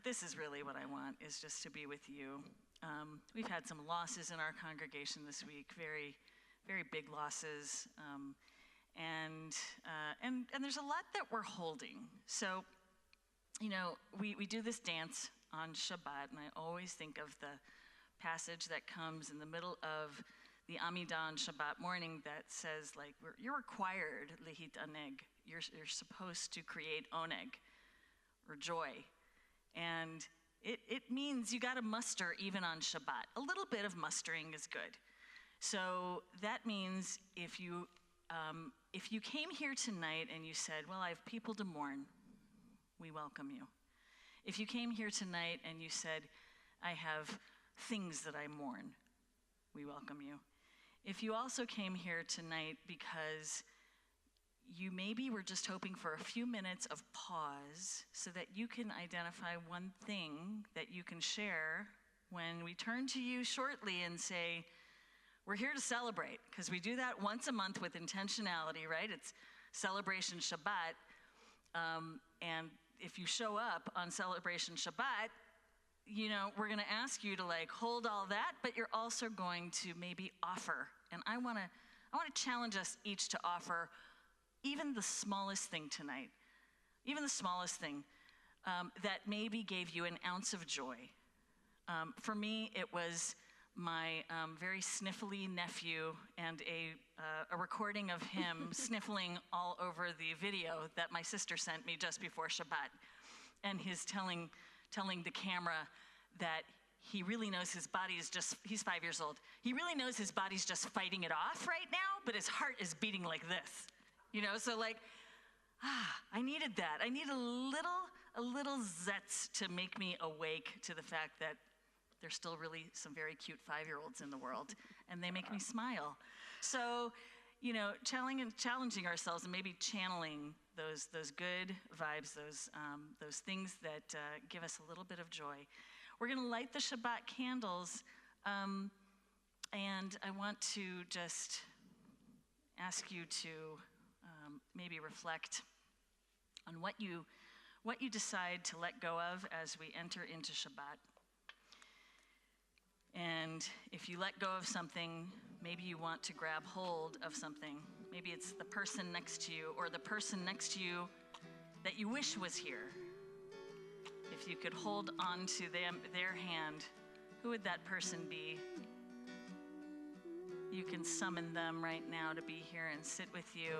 this is really what I want, is just to be with you. We've had some losses in our congregation this week, very, very big losses. And there's a lot that we're holding. So, you know, we do this dance on Shabbat, and I always think of the passage that comes in the middle of the Amidah on Shabbat morning that says, like, you're required, lihit aneg. You're supposed to create oneg, or joy. And it means you got to muster even on Shabbat. A little bit of mustering is good. So that means if you came here tonight and you said, well, I have people to mourn, we welcome you. If you came here tonight and you said, I have things that I mourn, we welcome you. If you also came here tonight because you maybe were just hoping for a few minutes of pause so that you can identify one thing that you can share when we turn to you shortly and say, we're here to celebrate, because we do that once a month with intentionality, right? It's Celebration Shabbat. And if you show up on Celebration Shabbat, you know, we're going to ask you to like hold all that, but you're also going to maybe offer. And I want to challenge us each to offer even the smallest thing tonight, even the smallest thing that maybe gave you an ounce of joy. For me, it was my very sniffly nephew and a recording of him sniffling all over the video that my sister sent me just before Shabbat. And he's telling the camera that he really knows his body is just, he's 5 years old. He really knows his body's just fighting it off right now, but his heart is beating like this. You know, so like, I needed that. I need a little zets to make me awake to the fact that there's still really some very cute 5-year-olds in the world, and they make me smile. So, you know, challenging ourselves and maybe channeling those good vibes, those things that give us a little bit of joy. We're going to light the Shabbat candles, and I want to just ask you to maybe reflect on what you decide to let go of as we enter into Shabbat. And if you let go of something, maybe you want to grab hold of something. Maybe it's the person next to you, or the person next to you that you wish was here. If you could hold on to their hand, who would that person be? You can summon them right now to be here and sit with you,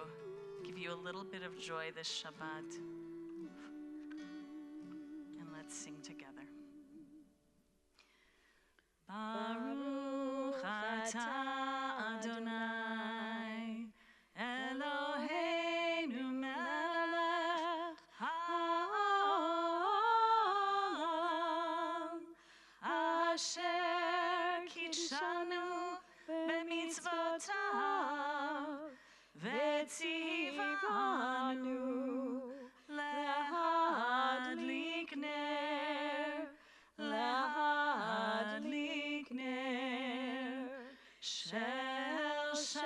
give you a little bit of joy this Shabbat. And let's sing together. Baruch atah Adonai, Eloheinu melech haolam, asher kitshanu b'mitzvotav, v'tzivanu lehadlik ner, lehadlik ner shel Shabbat.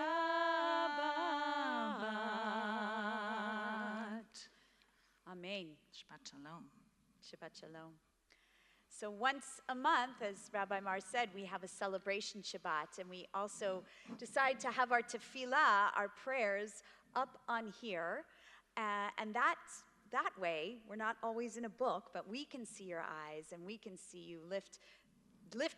Amen. Shabbat shalom. Shabbat shalom. So once a month, as Rabbi Mar said, we have a celebration Shabbat, and we also decide to have our tefillah, our prayers, up on here, and that way, we're not always in a book, but we can see your eyes, and we can see you lift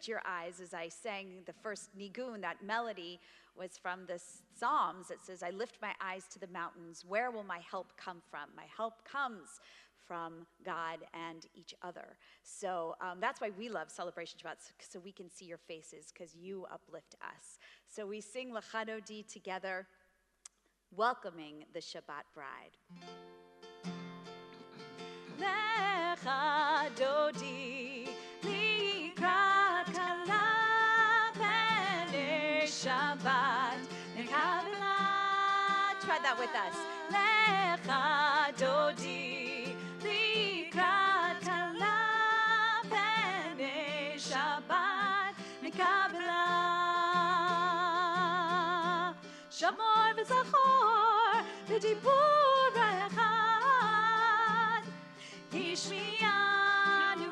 your eyes. As I sang the first nigun, that melody was from the Psalms. It says, I lift my eyes to the mountains. Where will my help come from? My help comes from God and each other. So that's why we love Celebration Shabbat, so we can see your faces, because you uplift us. So we sing Lecha Dodi together, welcoming the Shabbat bride. Lecha Dodi likrat kala b'nei Shabbat nekavela. Try that with us. Lecha Dodi likrat kala b'nei Shabbat nekavela. Shamor v'zachor v'dibur echad, Ishmianu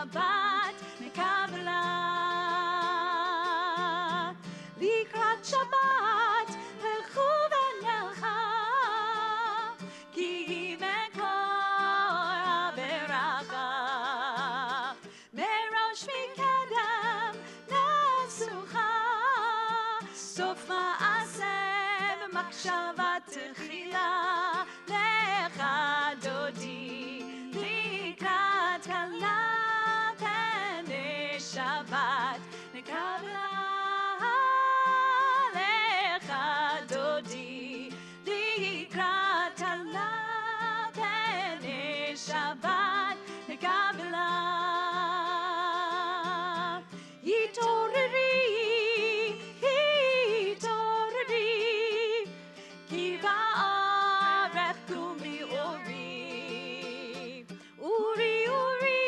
Shabbat nekabla. Likrat Shabbat lelchu v'nelcha, ki mekor haberacha. Merosh mikadem nesucha, sof ma'aseh v'machshava tchila. Lecha dodi likrat kala pnei Shabbat nekabla. Lecha dodi likrat kala pnei Shabbat nekabla. Hitoreri, hitoreri, ki ba'aref kumi uri. Uri, uri,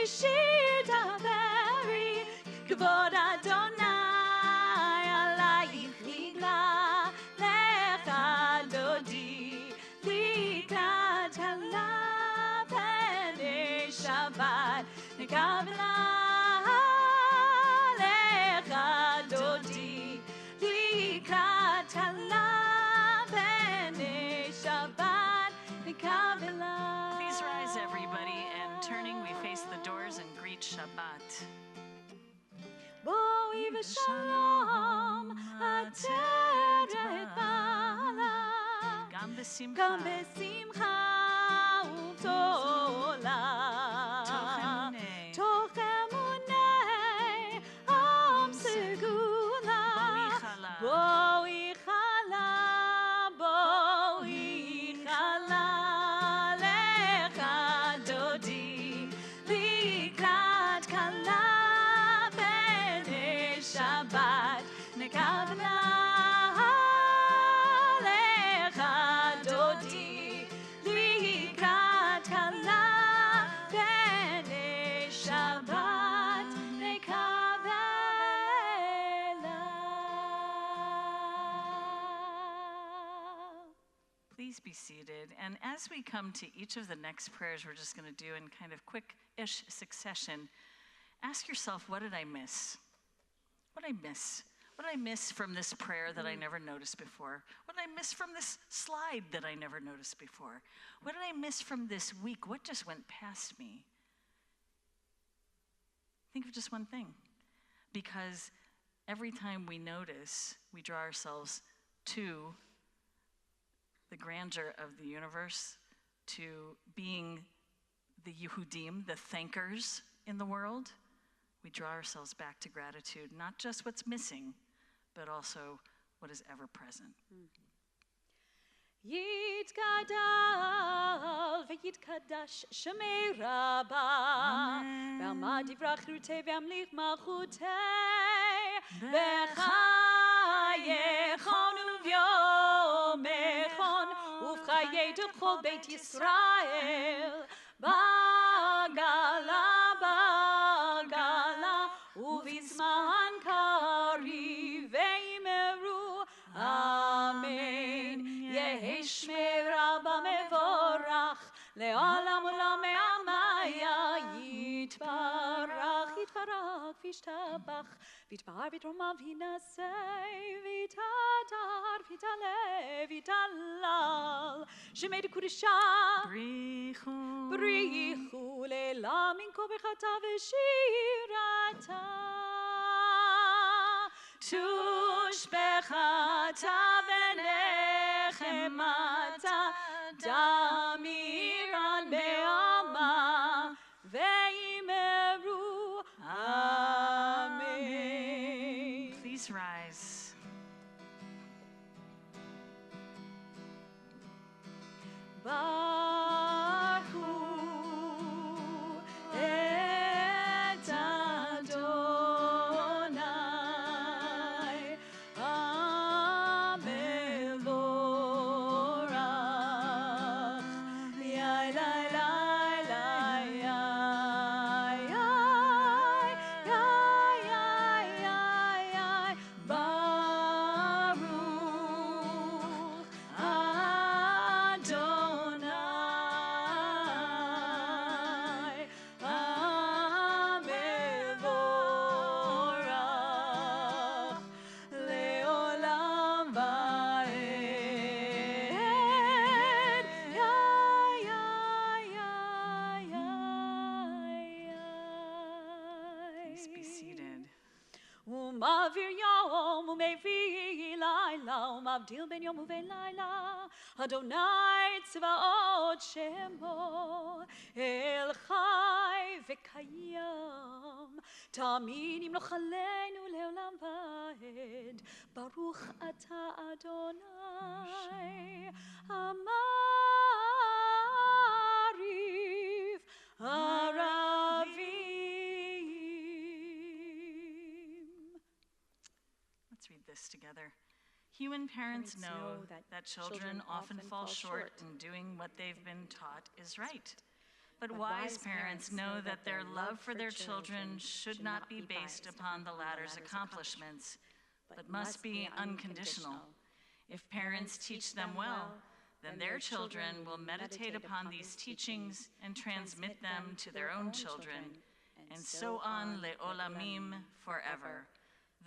shir daveri, kavod Adonai alayich nigla. Lecha dodi likrat kala pnei Shabbat nekabla. Lecha dodi likrat kala pnei Shabbat nekabla. Please rise, everybody, and turning, we face the doors and greet Shabbat. Boi v'shalom ateret bala, Gam b'simcha. gam besimcha u'tola. Toch emunei am segula. Boi chala, boi chala. Lecha dodi likrat kala pnei Shabbat nekabla. Lecha dodi likrat kala pnei Shabbat nekabla. Please be seated. And as we come to each of the next prayers we're just going to do in kind of quick-ish succession, ask yourself, what did I miss? What did I miss? What did I miss from this prayer that I never noticed before? What did I miss from this slide that I never noticed before? What did I miss from this week? What just went past me? Think of just one thing. Because every time we notice, we draw ourselves to the grandeur of the universe, to being the Yehudim, the thankers in the world. We draw ourselves back to gratitude, not just what's missing, but also what is ever present. Yitgadal v'yitkadash shemei Rabba, v'amad yivrach rutei v'yamlich malchutei, v'chayechon u'vyomechon uv'chayei d'chol beit Yisrael, bagala bagala uv'izman kariv v'yimeru Amen. Yehi shmei Rabba mevorach le'olam olam me'amaya yitbarach yitbarach v'yishtabach v'yitbar v'yitromam v'yinasei v'yitadar v'yitale v'yitalal shemei d'kudisha b'richu le'lam min kol bechata v'shirata tushbechata v'nechemata damiran be'alma ve'imeru Amen. Please rise. Baruch et Adonai Amelorach ומעביר יום ומביא לילה, ומבדיל בין יום ובין לילה, אדוני צבאות שמו, אל חי וקיים, תמיד ימלוך עלינו לעולם ועד, ברוך אתה אדוני, המעריב ערבים. Let's read this together. Human parents know that children often fall short in doing what they've been taught is right. But wise parents know that their love for their children should not be based upon the latter's accomplishments, but must be unconditional. If parents teach them well, then their children will meditate upon these teachings and transmit them to their own children, and so on le'olamim, forever.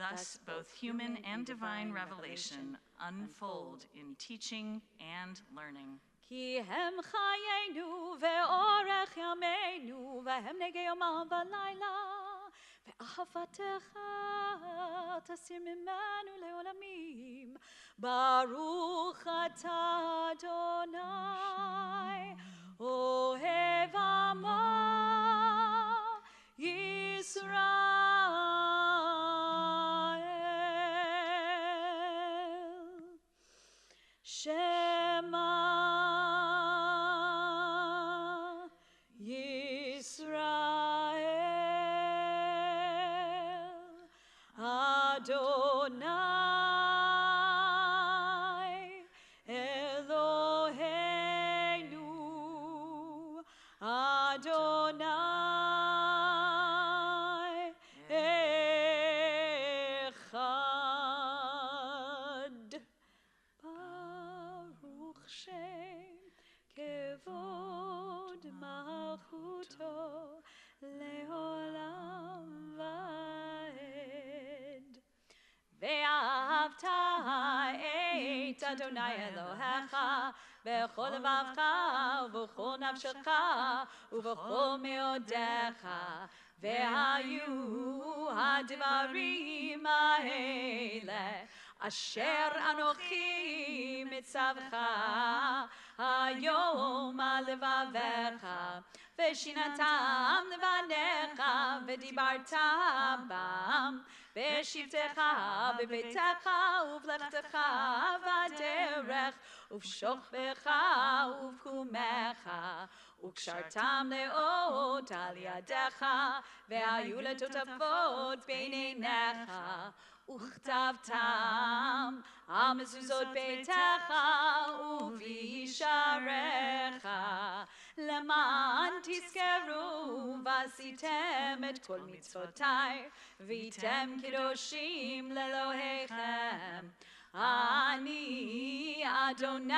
Thus, both human and divine revelation unfold in teaching and learning. כי הם חיינו ואורך ימינו, והם נגע יומם ולילה, ואהבתך תסיר ממנו לעולמים. ברוך אתה אדוני, אוהב עמו ישראל. Shema Yisrael Adonai Eloheinu Adonai Echad. Shem kevod malchuto leolam vaed. Ve'ahavta et Adonai Elohecha bechol levavcha ubechol nafshecha ubechol meodecha. Ve'hayu hadvarim ha'ele אשר אנוכי מצווך היום על לבביך ושינתם לבניך ודיברת בם בשבתך בביתך ובלכתך בדרך ובשוכבך ובקומך וקשרתם לאות על ידיך והיו לטוטפות בין עיניך וכתבתם על מזוזות ביתך ובישעריך למען תזכרו ועשיתם את כל מצוותיי והייתם קדושים לאלוהיכם. אני אדוני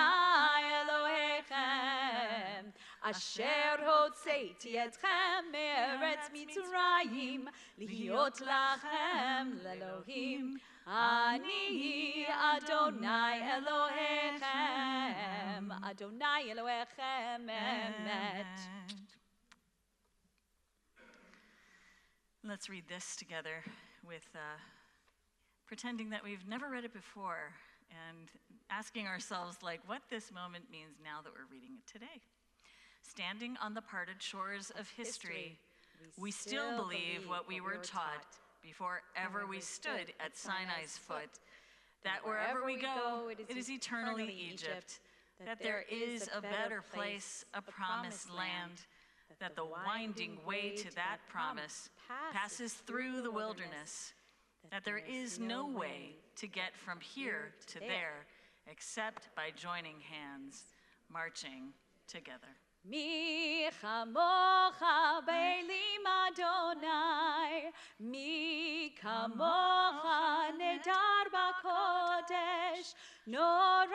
אלוהיכם אשר הוצאתי אתכם מארץ מצרים להיות לכם לאלוהים. אני אדוני אלוהיכם, אדוני אלוהיכם אמת. Let's read this together with pretending that we've never read it before and asking ourselves like what this moment means now that we're reading it today. Standing on the parted shores of history, we still believe what we were taught before ever we stood at Sinai's foot, that wherever we go, it is eternally Egypt, that there is a better place, a promised land, that the winding way to that promise passes through the wilderness, that there is no way to get from here to there except by joining hands, marching together. מי כמוך באלים אדוני, מי כמוך נדר בקודש, נורא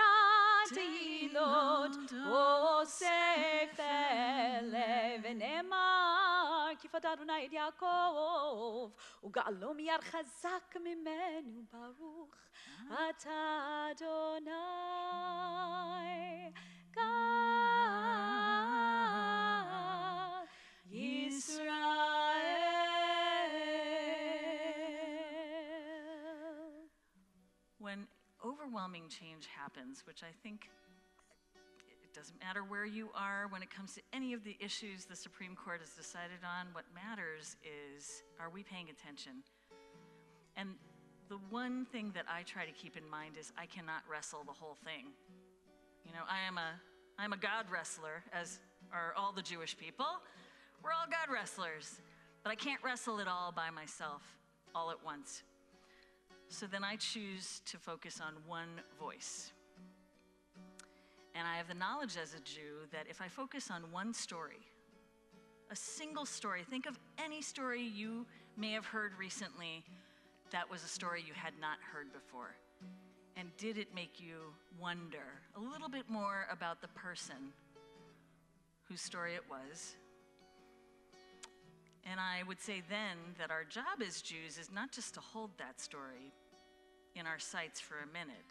תהילות אוסף אלה, ונאמר כיפת אדוני את יעקב, וגאלו מיד חזק ממנו, ברוך אתה אדוני. God, Israel. overwhelming change happens, which I think it doesn't matter where you are when it comes to any of the issues the Supreme Court has decided on. What matters is, are we paying attention? And the one thing that I try to keep in mind is I cannot wrestle the whole thing. You know, I'm a God wrestler, as are all the Jewish people. We're all God wrestlers, but I can't wrestle it all by myself, all at once. So then I choose to focus on one voice. And I have the knowledge as a Jew that if I focus on one story, a single story, think of any story you may have heard recently that was a story you had not heard before. And did it make you wonder a little bit more about the person whose story it was? And I would say then that our job as Jews is not just to hold that story in our sights for a minute,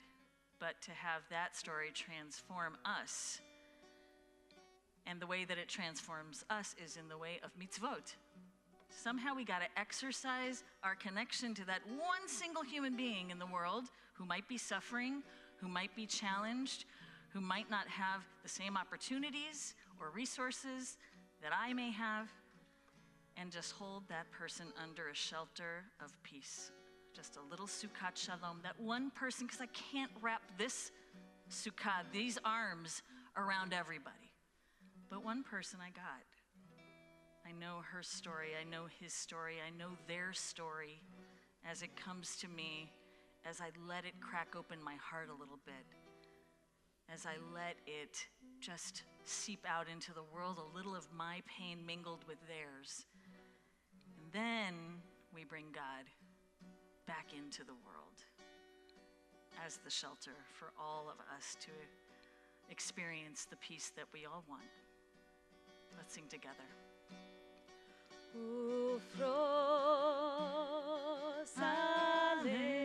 but to have that story transform us. And the way that it transforms us is in the way of mitzvot. Somehow we got to exercise our connection to that one single human being in the world who might be suffering, who might be challenged, who might not have the same opportunities or resources that I may have, and just hold that person under a shelter of peace. Just a little sukkah shalom, that one person, because I can't wrap this sukkah, these arms around everybody. But one person I got. I know her story, I know his story, I know their story as it comes to me, as I let it crack open my heart a little bit, as I let it just seep out into the world, a little of my pain mingled with theirs. And then we bring God back into the world as the shelter for all of us to experience the peace that we all want. Let's sing together. Ufros aleinu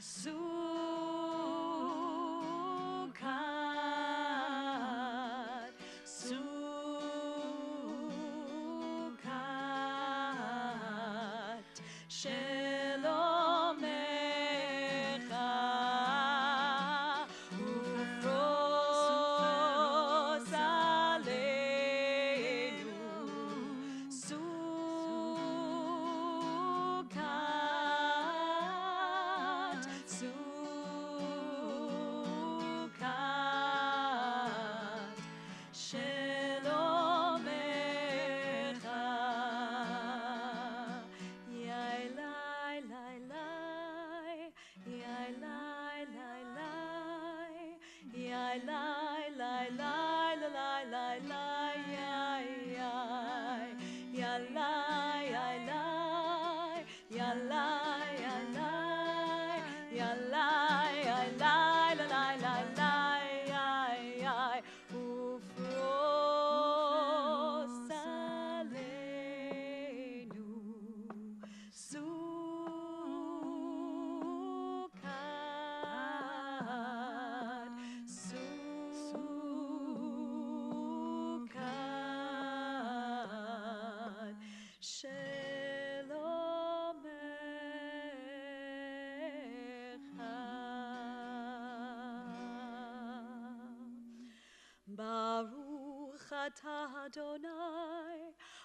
sukkot, sukkot, shelomecha, ufros aleinu sukkot, sukkot, shelomecha. Yai lai lai lai, yai lai lai lai, yai lai lai lai lai lai lai, yai yai, yai lai yai lai, yai lai yai lai, yai lai yai lai lai lai lai, yai yai. Ufros aleinu sukkot, sukkot, shelomecha. Baruch atah Adonai,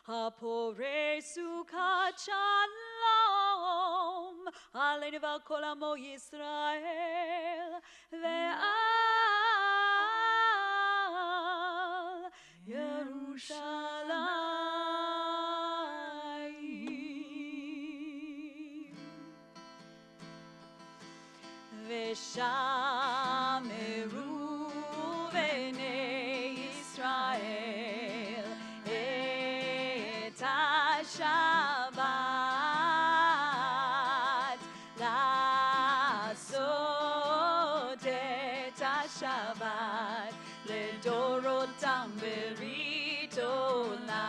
haporei sukkot shalom, aleinu ועל כל עמו ישראל, ועל ירושלים. ושמרו בני ישראל את השבת, לעשות את השבת לדורותם ברית עולם.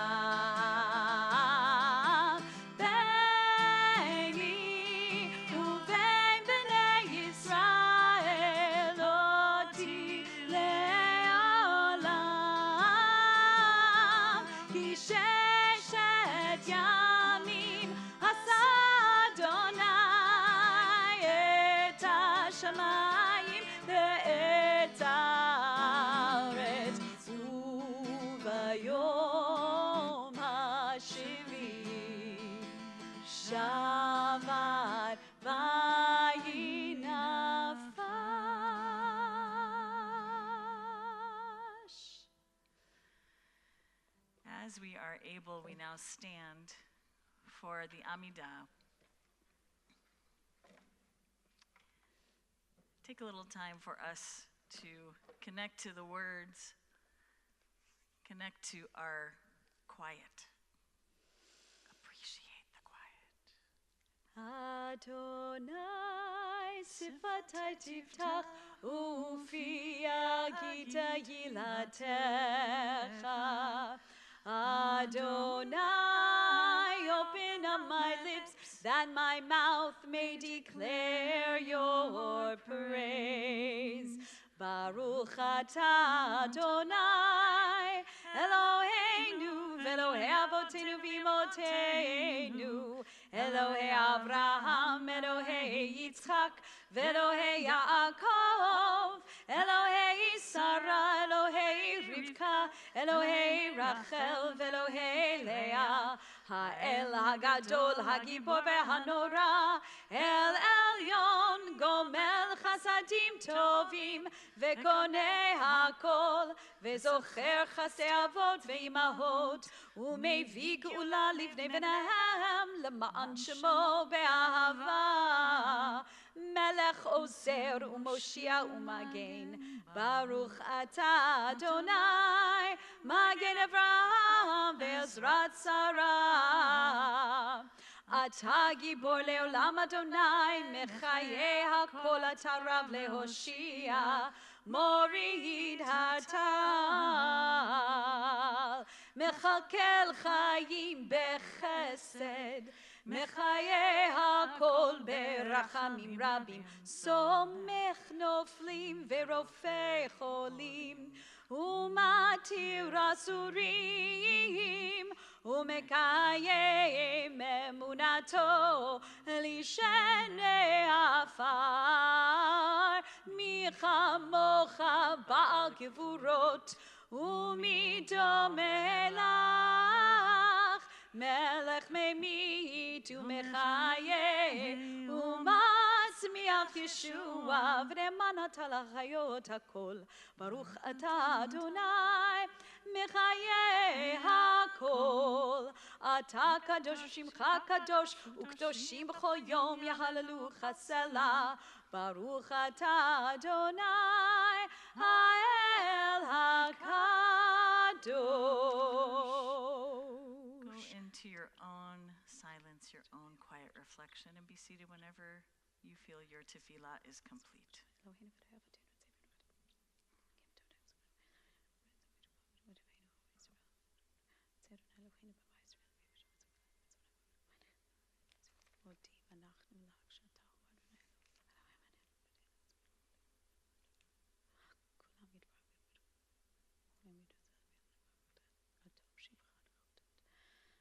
ביני ובין בני ישראל as we are able, we now stand for the Amidah. Take a little time for us to connect to the words, connect to our quiet. Appreciate the quiet. Adonai sifatai tiftach ufi agita yilatecha. Adonai, open up my lips that my mouth may declare your praise. Baruch atah Adonai, Eloheinu, Elohei Avotenu v'Imotenu, Elohei Avraham, Elohei Yitzchak, Elohei Yaakov, Elohei Sarah, Elohei Rivka, Elohei Rachel, Elohei Leah, Ha'el HaGadol, HaGibor ve'Hanora, El Elyon, Gomel Chasadim Tovim, Ve'koneh HaKol, Ve'zocher Chasdei Avot ve'imahot, U'mevii geula livnei b'nehem, Lema'an Shemo be'ahava. Melech Ozer u'Moshia u'Magen, Baruch atah Adonai, Magen Avraham ve'Ezrat Sarah. Atah Gibor le'olam Adonai, Mechayeh hakol atah Rav lehoshia, Morid hatal, Mechalkel chayim bechesed, Mechayeh hakol berachamim rabim, Somech noflim verofei cholim, Umatir asurim, Umekayem emunato lishenei afar, Michamocha ba'al gevurot, Umidomelach, Melech memit umechayeh, Umasmiach Yeshua, V'nemanat halachayot hakol, Baruch atah Adonai, Mechayeh hakol, Atah kadosh u'shimcha kadosh, u'kdoshim b'chol yom yahalelucha selah, Baruch atah Adonai, ha'el hakadosh. Go into your own silence, your own quiet reflection, and be seated whenever you feel your tefillah is complete.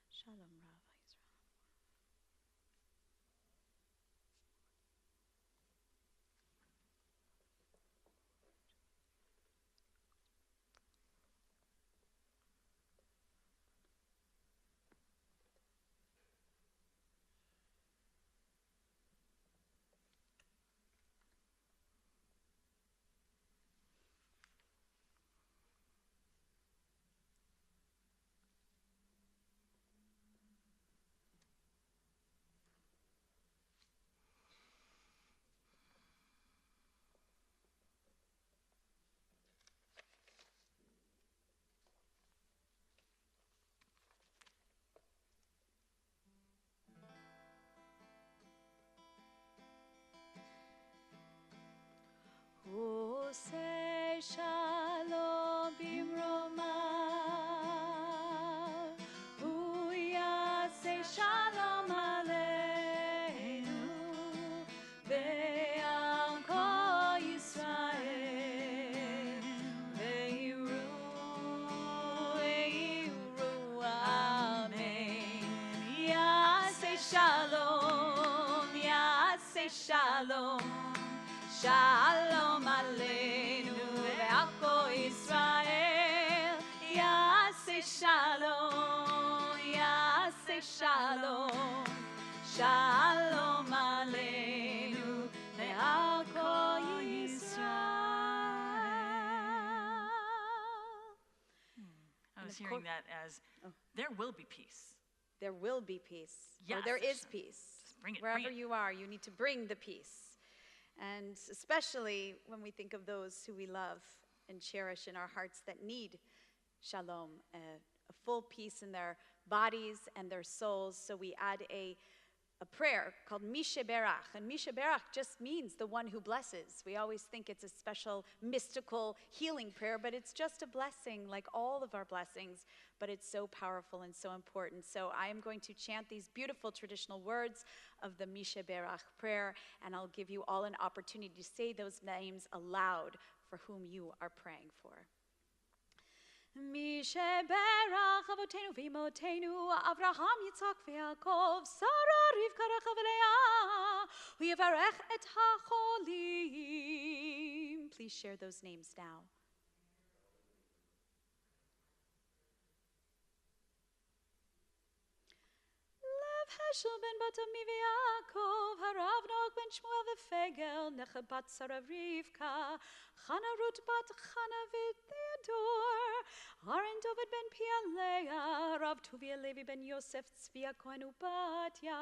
Shalom, Rabbi. Say shalom bimromav, say shalom aleinu, ve'al kol Yisrael, ve'iru amen. Yaseh shalom, Shalom aleinu ve'al kol Yisrael, Yaseh shalom, Shalom aleinu ve'al kol Yisrael. was hearing that as there will be peace. There will be peace. Yes, or there is peace. Just bring it. Wherever you are, you need to bring the peace. And especially when we think of those who we love and cherish in our hearts that need shalom, a full peace in their bodies and their souls. So we add a prayer called Mishe Berach. And Mishe Berach just means the one who blesses. We always think it's a special mystical healing prayer, but it's just a blessing like all of our blessings, but it's so powerful and so important. So I am going to chant these beautiful traditional words of the Mishe Berach prayer, and I'll give you all an opportunity to say those names aloud for whom you are praying for. Mishe Berach Avotenu Vimotenu Avraham Yitzhak Ve'Yaakov Sarah Rivka Rachel Leah U'Yivarech et HaCholim. Please share those names now. Lev Heshel ben Batami Ve'Yaakov Harav Noach ben Shmuel Ve'Fegel Necha bat Sarah Rivka Chana Ruth bat Chana Ve'Theodor Aaron David ben Pialea, Rav Tuvia Levi ben Yosef Tzvia Kohen Ubatya,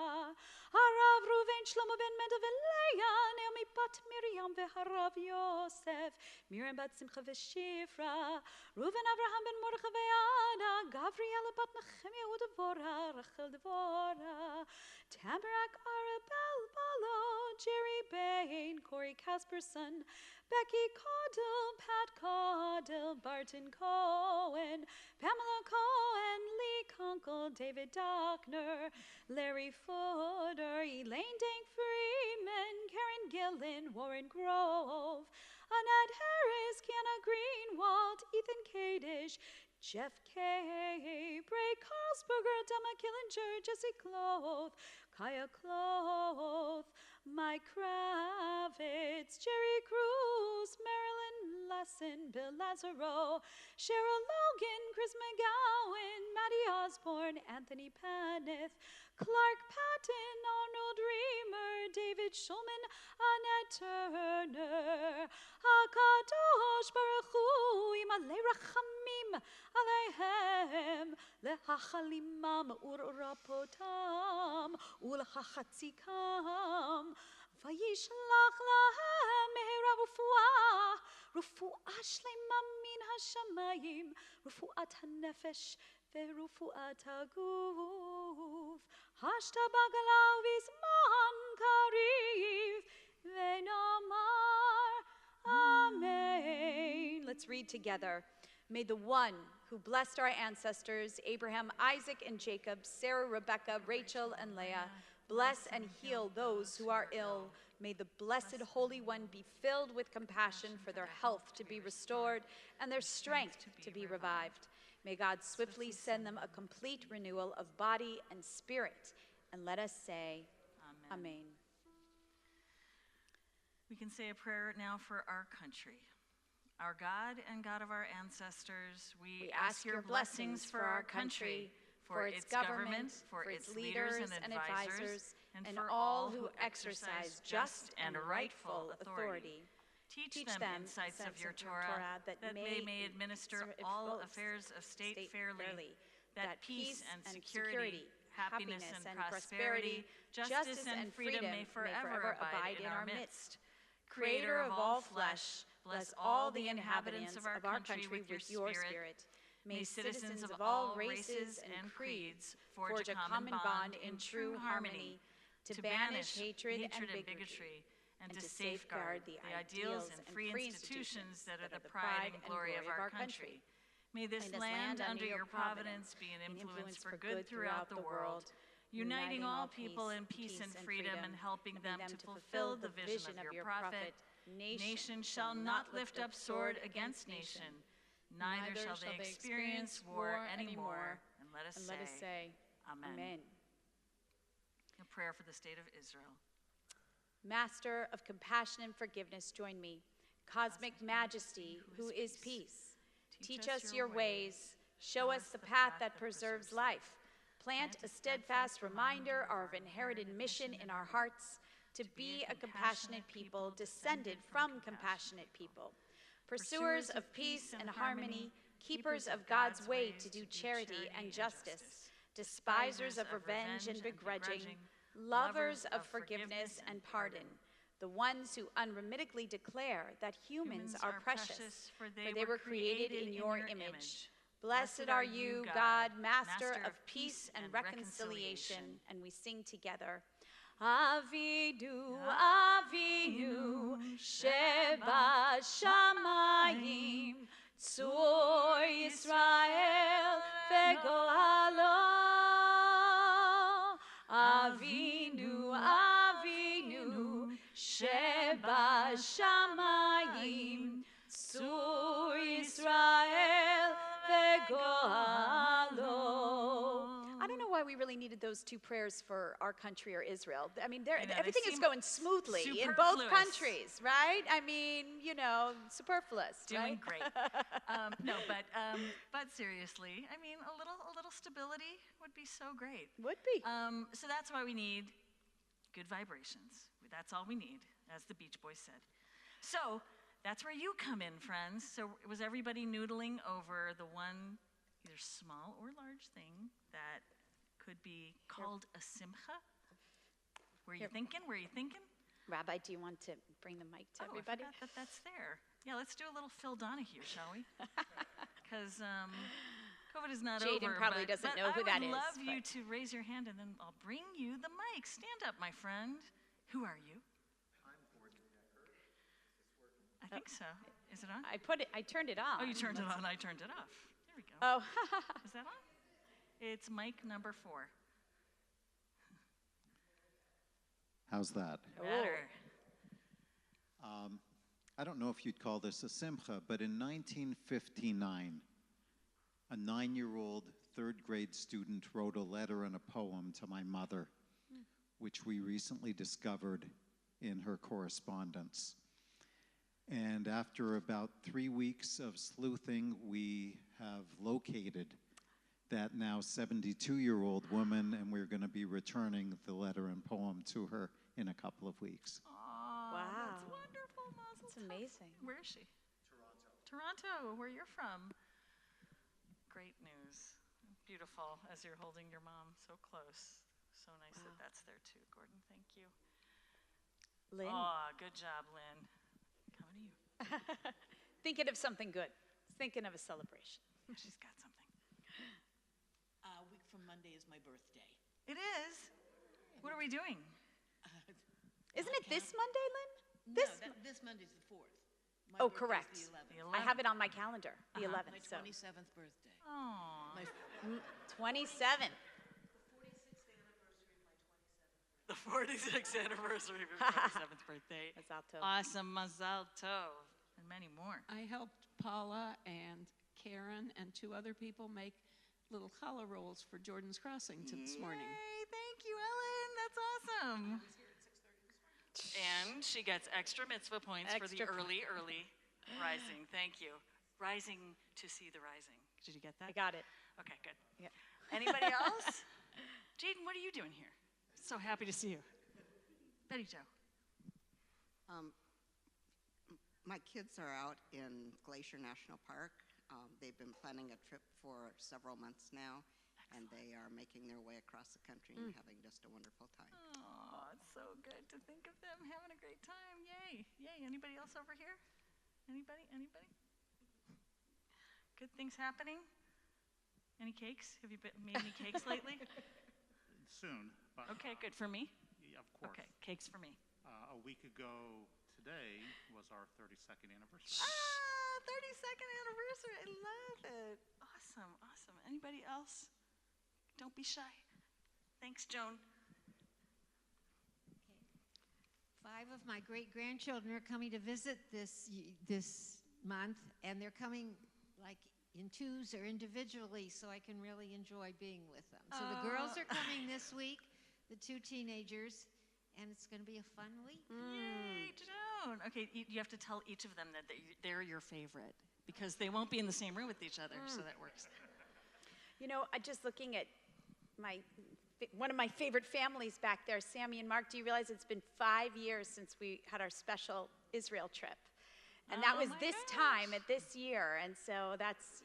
Harav Ruven Shlomo ben Mendel Leah, Naomi bat Miriam veHarav Yosef, Miriam bat Simcha veShifra, Ruven Avraham ben Mordechai veAda, Gavriela bat Nechemia uDevorah, Rachel Devorah, Tambarak Arabel Balo, Jerry Bain, Corey Casperson, Becky Caudle, Pat Caudle, Barton Cohen, Pamela Cohen, Lee Conkle, David Dockner, Larry Footer, Elaine Dank Freeman, Karen Gillen, Warren Grove, Annette Harris, Kiana Greenwald, Ethan Kadish, Jeff Kay, Bray Carlsberger, Dama Killinger, Jesse Cloth, Kaya Cloth, Mike Kravitz, Jerry Cruz, Marilyn Lesson, Bill Lazaro, Cheryl Logan, Chris McGowan, Maddie Osborne, Anthony Paneth, Clark Patton, Arnold Reamer, David Schulman, Annette Turner, HaKadosh Baruch Hu, Imalei Rachamim Alehem, Lehachalimam Urapotam, Ulachachatzikam, Vayishlach Lahem Mehera Rufuah Shlema Min HaShamayim, Rufuat HaNefesh, Verufuat HaGuf, Hashtabagalau Vizman Kariv, Venamar, Amen. Let's read together. May the one who blessed our ancestors, Abraham, Isaac, and Jacob, Sarah, Rebecca, Rachel, and Leah, bless and heal those who are ill. May the blessed Holy One be filled with compassion for their health to be restored and their strength to be revived. May God swiftly send them a complete renewal of body and spirit. And let us say, Amen. We can say a prayer now for our country. Our God and God of our ancestors, we ask your blessings for our country, for its government, for its leaders and advisors, and for all who exercise just and rightful authority. Teach them insights of your Torah, that they may administer all affairs of state fairly, that peace and security, happiness and prosperity, justice and freedom may forever abide in our midst. Creator of all flesh, bless all the inhabitants of our country with your spirit. May citizens of all races and creeds forge a common bond in true harmony to banish hatred and bigotry, and to safeguard the ideals and free institutions that are the pride and glory of our country. May this land under your providence be an influence for good throughout the world, uniting all people in peace and freedom and helping them to fulfill the vision of your prophet. Nation shall not lift up sword against nation, neither shall they experience war anymore. And let us say, Amen. A prayer for the state of Israel. Master of compassion and forgiveness, join me. Cosmic Majesty, who is peace, teach us your ways, show us the path that preserves life. Plant a steadfast reminder of our inherited mission in our hearts to be a compassionate people, descended from compassionate people. Pursuers of peace and harmony, keepers of God's way to do charity and justice, despisers of revenge and begrudging, lovers of forgiveness and pardon, the ones who unremittingly declare that humans are precious, for they were created in your image. Blessed are you, God, Master of peace and reconciliation. And we sing together. Avinu, Avinu, Sheba Shamayim, Tzur Yisrael veGoalo. Avinu, Avinu, Sheba Shamayim, Tzur Yisrael veGoalo. I don't know why we really needed those two prayers for our country or Israel. I mean, everything is going smoothly in both countries, right? I mean, superfluous. Doing right? great. No, but seriously, I mean, a little stability would be so great. Would be. So that's why we need good vibrations. That's all we need, as the Beach Boys said. So that's where you come in, friends. So was everybody noodling over the one, either small or large thing that could be called a simcha? Were you thinking? Rabbi, do you want to bring the mic to everybody? I forgot that's there. Yeah, let's do a little Phil Donahue, shall we? Because COVID is not over. Jaden probably doesn't know who that is. I would love you to raise your hand, and then I'll bring you the mic. Stand up, my friend. Who are you? I'm Gordon Decker. Is this working? I think so. Is it on? I turned it on. Oh, you turned it on. I turned it off. There we go. Oh. Is that on? It's mic number 4. How's that? Better. I don't know if you'd call this a simcha, but in 1959, a 9-year-old third-grade student wrote a letter and a poem to my mother, which we recently discovered in her correspondence. And after about 3 weeks of sleuthing, we have located that now 72-year-old woman, and we're going to be returning the letter and poem to her in a couple of weeks. Aww, wow. That's wonderful, Mazel That's tov. amazing. Where is she? Toronto, where you're from. Great news. Beautiful, as you're holding your mom so close. So nice that that's there too, Gordon. Thank you. Lynn? Oh, good job, Lynn. Coming to you. Thinking of something good. Thinking of a celebration. She's got something. A week from Monday is my birthday. It is? What are we doing? Isn't it this Monday, Lynn? This Monday's the 4th. My Oh, birthday's correct. The 11th. The I have it on my calendar, the 11th. My So 27th birthday. Aww. My 27. The 46th anniversary of your 27th birthday. Mazal tov. Awesome, Mazal Tov. And many more. I helped Paula and Karen and 2 other people make little challah rolls for Jordan's Crossing this morning. Yay, thank you, Ellen. That's awesome. And she gets extra mitzvah points for the Extra early rising. Thank you. Rising to see the rising. Did you get that? I got it. Okay, good. Yeah. Anybody else? Jaden, what are you doing here? So happy to see you. Betty Jo. My kids are out in Glacier National Park. They've been planning a trip for several months now, and they are making their way across the country and having just a wonderful time. Oh, it's so good to think of them having a great time. Yay. Yay. Anybody else over here? Anybody? Good things happening? Any cakes? Have you made any cakes lately? Soon. But, Okay, good for me. Yeah, of course. Okay, cakes for me. A week ago today was our 32nd anniversary. 32nd anniversary. I love it. Awesome. Anybody else? Don't be shy. Thanks, Joan. 5 of my great-grandchildren are coming to visit this month, and they're coming like in 2s or individually, so I can really enjoy being with them. So the girls are coming this week, the 2 teenagers, and it's going to be a fun week. Yay, Joan. Okay, you have to tell each of them that they're your favorite, because they won't be in the same room with each other, so that works. I just looking at one of my favorite families back there, Sammy and Mark. Do you realize it's been 5 years since we had our special Israel trip? And that Oh was my this gosh. time at this year. And so that's,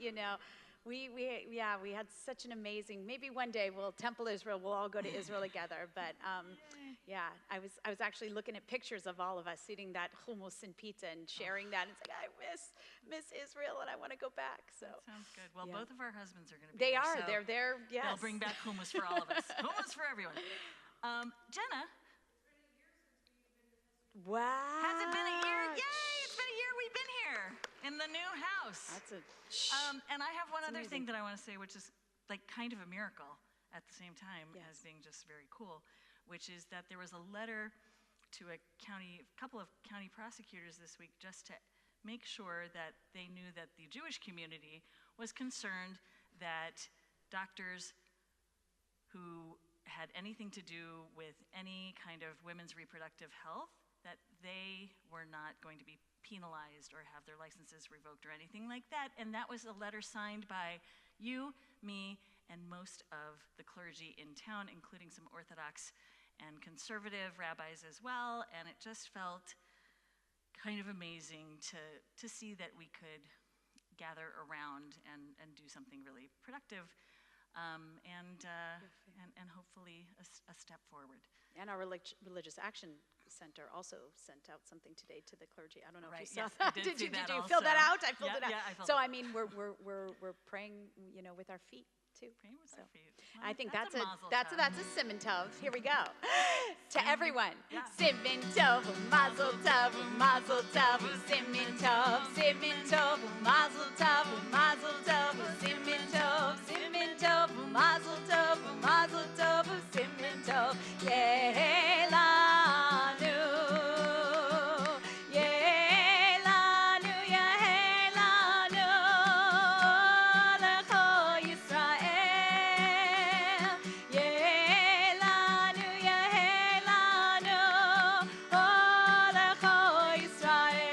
we had such an amazing, maybe one day Temple Israel, we'll all go to Israel together. But yeah, I was actually looking at pictures of all of us eating that hummus and pizza and sharing that. And it's like, I miss Israel and I want to go back. So That sounds good. Well, yeah. both of our husbands are going to be they there. are, so they're there, yes. They'll bring back hummus for all of us. Hummus for everyone. Jenna, Wow. has it been a year? Yay, it's been a year we've been here in the new house. That's a, And I have one That's other thing amazing. that I want to say, which is like kind of a miracle at the same time Yes. as being just very cool, which is that there was a letter to a couple of county prosecutors this week just to make sure that they knew that the Jewish community was concerned that doctors who had anything to do with any kind of women's reproductive health, that they were not going to be penalized or have their licenses revoked or anything like that. And that was a letter signed by you, me, and most of the clergy in town, including some Orthodox and conservative rabbis as well. And it just felt kind of amazing to see that we could gather around and do something really productive and hopefully a step forward. and our Religious Action Center also sent out something today to the clergy. I don't know Right, if you saw yes, I that. did see that you fill that also. out? I filled Yeah, it out. yeah, I filled So it I out. mean, we're praying, with our feet too. Praying with So our feet. I think that's that's a mazel that's tov. a Simon Tov. Here we go. To everyone. Yeah. Simon Tov, Mazel Tov, Mazel Tov, Simon Tov, Simon Tov, Mazel Tov, Mazel Tov, Simon Tov, Simon Tov, Mazel Tov, Mazel Tov, Simon Tov. Yehelanu, Yehelanu, Yehelanu, Lecho Yisrael. Yehelanu, Yehelanu, Lecho Yisrael.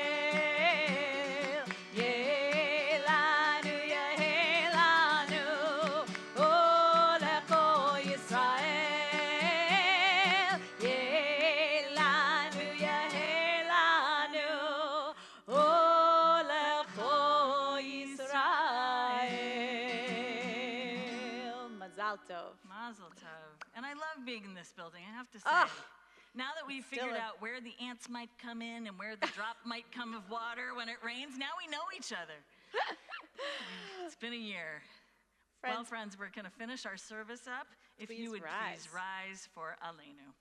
Yehelanu, Yehelanu, Lecho Yisrael. Yehelanu, Yehelanu, Lecho Yisrael. Mazal Tov. Mazel tov. And I love being in this building, I have to say. Ah, Now that we've still figured a- out where the ants might come in and where the drop might come of water when it rains, now we know each other. It's been a year. Well, friends, we're going to finish our service up. If Please you would rise. please rise for Aleinu.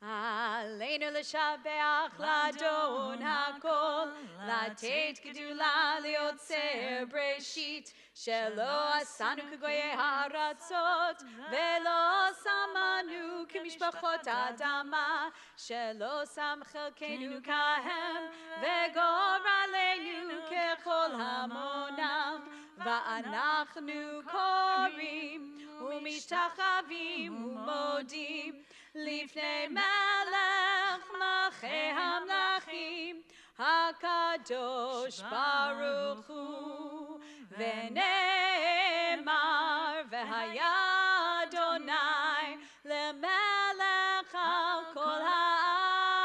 עלינו לשבח לאדון הכל, לתת גדולה ליוצר בראשית, שלא עשנו כגויי הארצות, ולא שמנו כמשפחות האדמה, שלא שם חלקנו כהם, וגור עלינו ככל המונם, ואנחנו קוראים ומשתחווים ומודים לפני מלך מלכי המלכים, הקדוש ברוך הוא, ונאמר והיה אדוני למלך על כל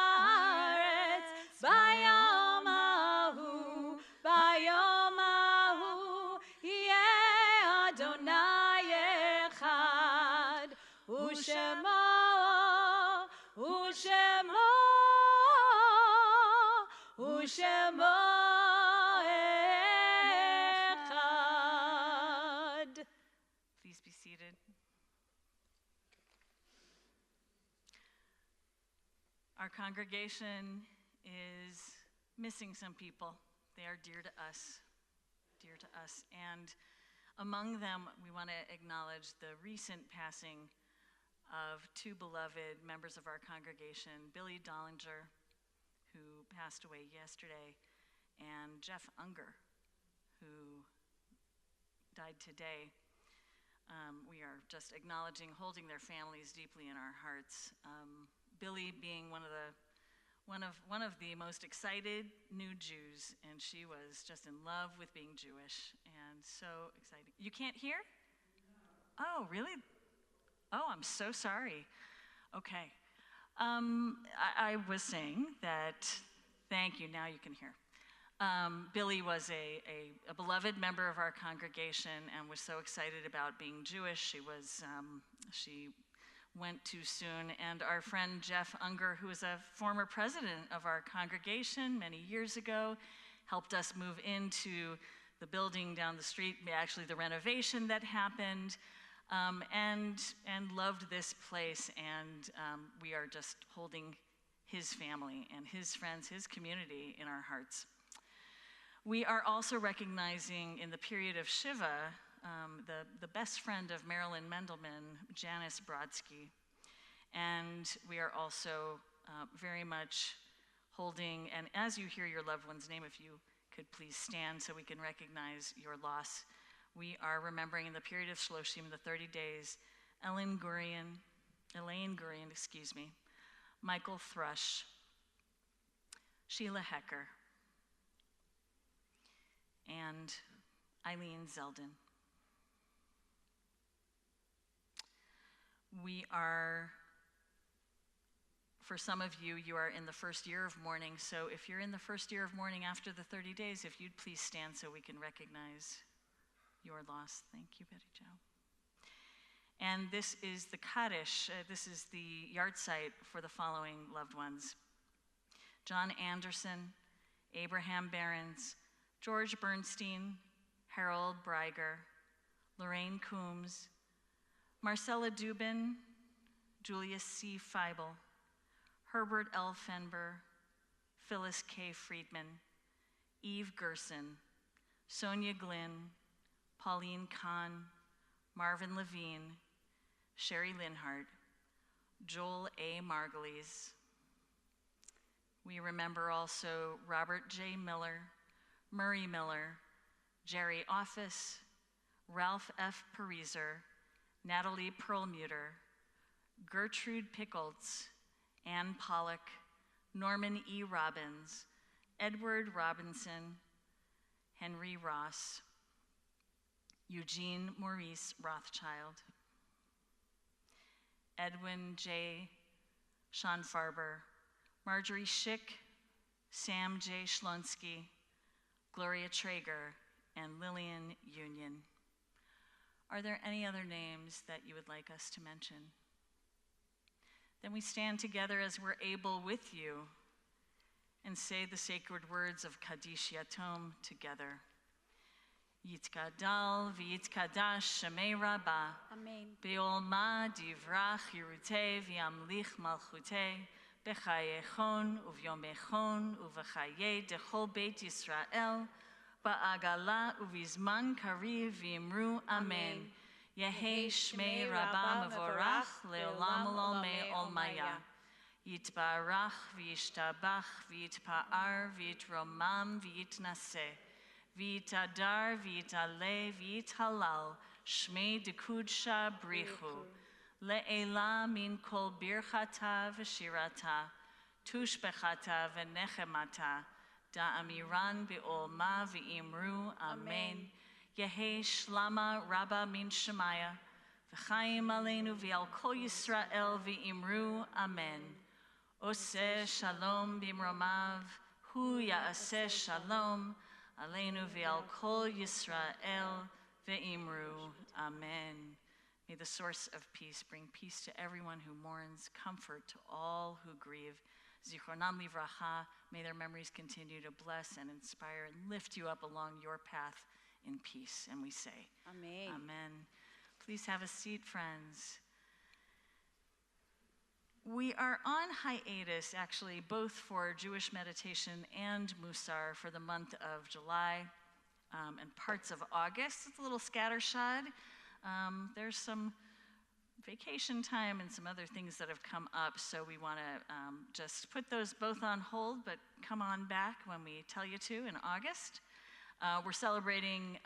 הארץ, ביום ההוא, ביום ההוא, יהיה אדוני אחד, ושמו ושמו אחד. Please be seated. Our congregation is missing some people. They are dear to us, And among them, we want to acknowledge the recent passing of two beloved members of our congregation, Billy Dollinger, who passed away yesterday, and Jeff Unger, who died today. We are just acknowledging, holding their families deeply in our hearts. Billy being one of the most excited new Jews, and she was just in love with being Jewish, and so exciting. You can't hear? Oh, really? Oh, I'm so sorry. Okay. I was saying that, thank you, now you can hear. Billy was a beloved member of our congregation and was so excited about being Jewish. She went too soon. And our friend Jeff Unger, who was a former president of our congregation many years ago, helped us move into the building down the street, actually the renovation that happened, and loved this place. And we are just holding his family and his friends, his community in our hearts. We are also recognizing in the period of Shiva, the best friend of Marilyn Mendelman, Janice Brodsky. And we are also very much holding, and as you hear your loved one's name, if you could please stand so we can recognize your loss. We are remembering in the period of Shloshim, the 30 days, Elaine Gurian, Michael Thrush, Sheila Hecker, and Eileen Zeldin. We are, for some of you, you are in the first year of mourning, so if you're in the first year of mourning after the 30 days, if you'd please stand so we can recognize your loss. Thank you, Betty Jo. And this is the Kaddish, this is the yard site for the following loved ones: John Anderson, Abraham Behrens, George Bernstein, Harold Breiger, Lorraine Coombs, Marcella Dubin, Julius C. Feibel, Herbert L. Fenber, Phyllis K. Friedman, Eve Gerson, Sonia Glynn, Pauline Kahn, Marvin Levine, Sherry Linhart, Joel A. Margulies. We remember also Robert J. Miller, Murray Miller, Jerry Office, Ralph F. Pariser, Natalie Perlmutter, Gertrude Pickles, Ann Pollock, Norman E. Robbins, Edward Robinson, Henry Ross, Eugene Maurice Rothschild, Edwin J. Schonfarber, Marjorie Schick, Sam J. Schlonsky, Gloria Traeger, and Lillian Union. Are there any other names that you would like us to mention? Then we stand together as we're able with you and say the sacred words of Kaddish Yatom together. Yitkadal v'yitkadash shemei Rabba. Amen. Be'olma divrach yirutei v'yamlich malchutei. B'chayechon uvyomechon uv'chayei dechol beit Yisrael. Ba'agala uvizman kariv v'imru amen. Yehi shmei Rabba mevorach le'olam olmei olmaya. Yitbarach v'yishtabach v'yitpa'ar v'yitromam v'yitnaseh. V'yitadar v'yitale v'yithalal shmei dekudsha brichu. Le'ela min kol birchata v'shirata. Tushbechata v'nechemata. Da'amiran bi'olma v'imru, amen. Yehi shlama rabba min shemaya, v'chaim aleinu v'al kol Yisrael v'imru, amen. Oseh shalom bimromav, hu ya'aseh shalom, aleinu v'al kol Yisrael v'imru, amen. May the source of peace bring peace to everyone who mourns, comfort to all who grieve. Zichronam livracha, may their memories continue to bless and inspire and lift you up along your path in peace. And we say, Amen. Amen. Please have a seat, friends. We are on hiatus, actually, both for Jewish meditation and Musar for the month of July and parts of August. It's a little scattershot. There's some vacation time and some other things that have come up, so we want to just put those both on hold, but come on back when we tell you to in August. We're celebrating,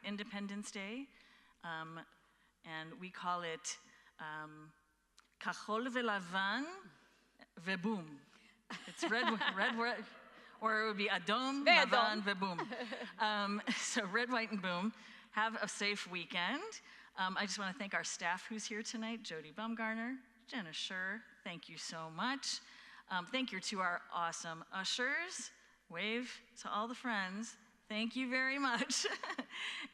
Independence Day, and we call it Kachol Velavan Veboom. It's red, or it would be Adom, Lavan, Veboom. So red, white, and boom. Have a safe weekend. I just want to thank our staff who's here tonight, Jody Bumgarner, Jenna Schur, thank you so much. Thank you to our awesome ushers. Wave to all the friends. Thank you very much.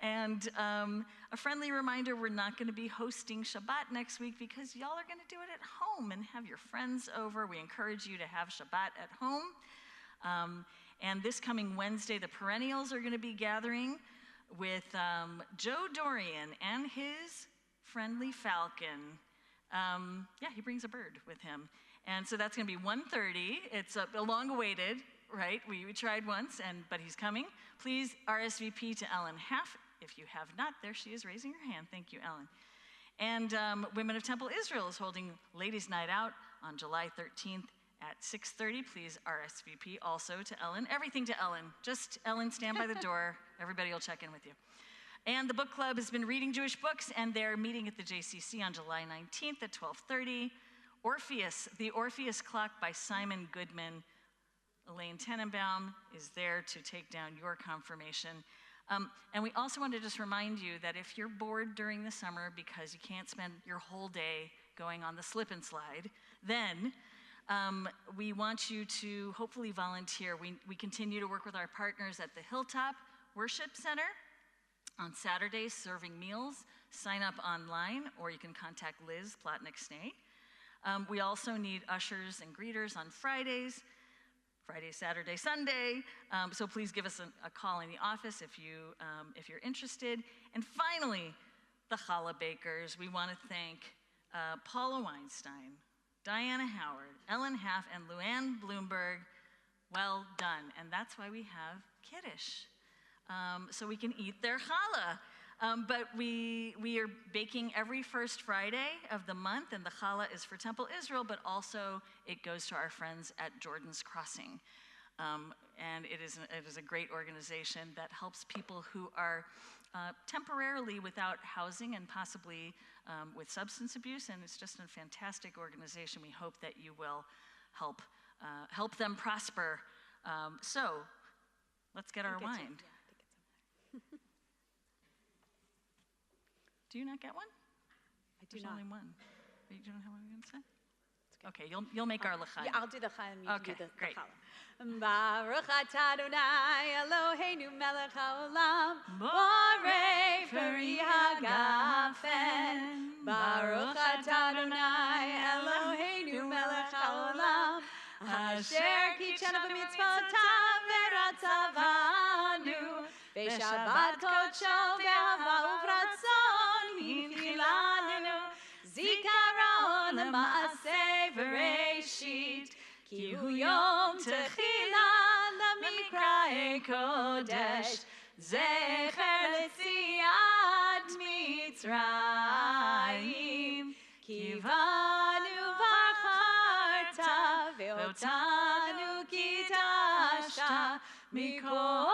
And a friendly reminder, we're not going to be hosting Shabbat next week because y'all are going to do it at home and have your friends over. We encourage you to have Shabbat at home. And this coming Wednesday, the perennials are going to be gathering with Joe Dorian and his friendly falcon. Yeah, he brings a bird with him. And so that's going to be 1:30. It's long awaited, right? We tried once, but he's coming. Please RSVP to Ellen Haff if you have not. There she is raising her hand. Thank you, Ellen. And Women of Temple Israel is holding Ladies' Night Out on July 13th at 6:30. Please RSVP also to Ellen. Everything to Ellen. Just Ellen, stand by the door. Everybody will check in with you. And the book club has been reading Jewish books, and they're meeting at the JCC on July 19th at 12:30. Orpheus, the Orpheus Clock by Simon Goodman. Elaine Tenenbaum is there to take down your confirmation. And we also want to just remind you that if you're bored during the summer because you can't spend your whole day going on the slip and slide, then we want you to hopefully volunteer. We continue to work with our partners at the Hilltop Worship Center on Saturdays, serving meals. Sign up online, or you can contact Liz Plotnick-Snee. We also need ushers and greeters on Friday, Saturday, Sunday. So please give us a call in the office if you're interested. And finally, the challah bakers. We want to thank Paula Weinstein, Diana Howard, Ellen Haff, and Luann Bloomberg. Well done. And that's why we have Kiddush, so we can eat their challah. But we are baking every first Friday of the month, and the challah is for Temple Israel, but also it goes to our friends at Jordan's Crossing. And it is a great organization that helps people who are temporarily without housing and possibly with substance abuse, and it's just a fantastic organization. We hope that you will help them prosper. So let's get our wine. Do you not get one? I do There's not. only one. You don't have one against it? Okay, you'll make our l'chaim. Yeah, I'll do the chaim. You Okay, can do the great. challah. Baruch atah Adonai Eloheinu melech haolam borei peri hagafen. Baruch atah Adonai Eloheinu melech haolam asher kitchenu b'mitzvotav v'ratzavanu v'shabbat kodsho v'ahava uvratzon hinchilanu zikaron l'maaseh v'reishit ki hu yom techila l'mikra'ei kodesh zecher l'tziat Mitzrayim kivanu v'acharta ve'otanu kitashta mikol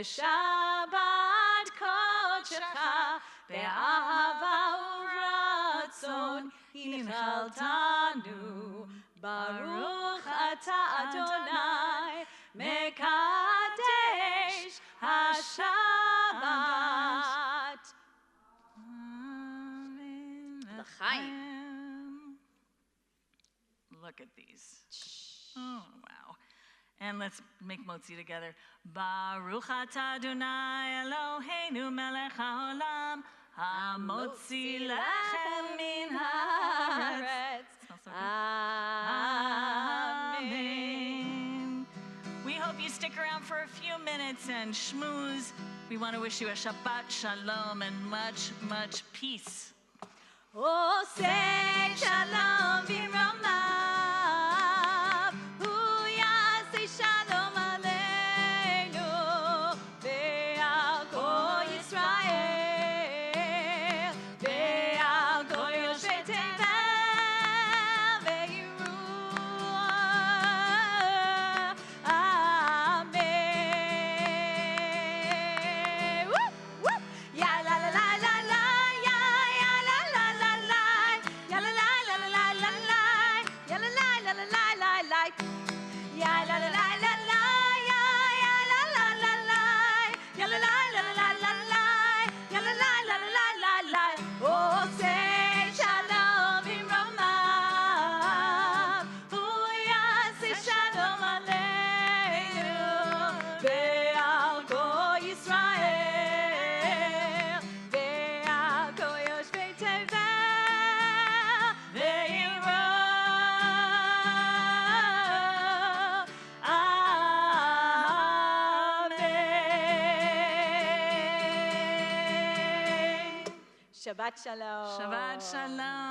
Shabbat kodshecha be'ahava uratzon hinchaltanu Baruch atah Adonai mekadesh haShabbat. L'chaim. Look at these. Oh, wow. And let's make motzi together. Baruch atah Adonai Eloheinu melech haolam hamotzi lechem min haaretz. Amen. We hope you stick around for a few minutes and schmooze. We want to wish you a Shabbat Shalom and much, much peace. Oh, say Shalom v'romav, hu yaseh Shalom aleinu, ve'al kol Yisrael, ve'al kol yoshvei tevel, ve'iru. Amen. Woo, woo. Ya la la la la la, ya la la la la la, ya la la la la la la, ya la Shabbat Shalom. Shabbat Shalom.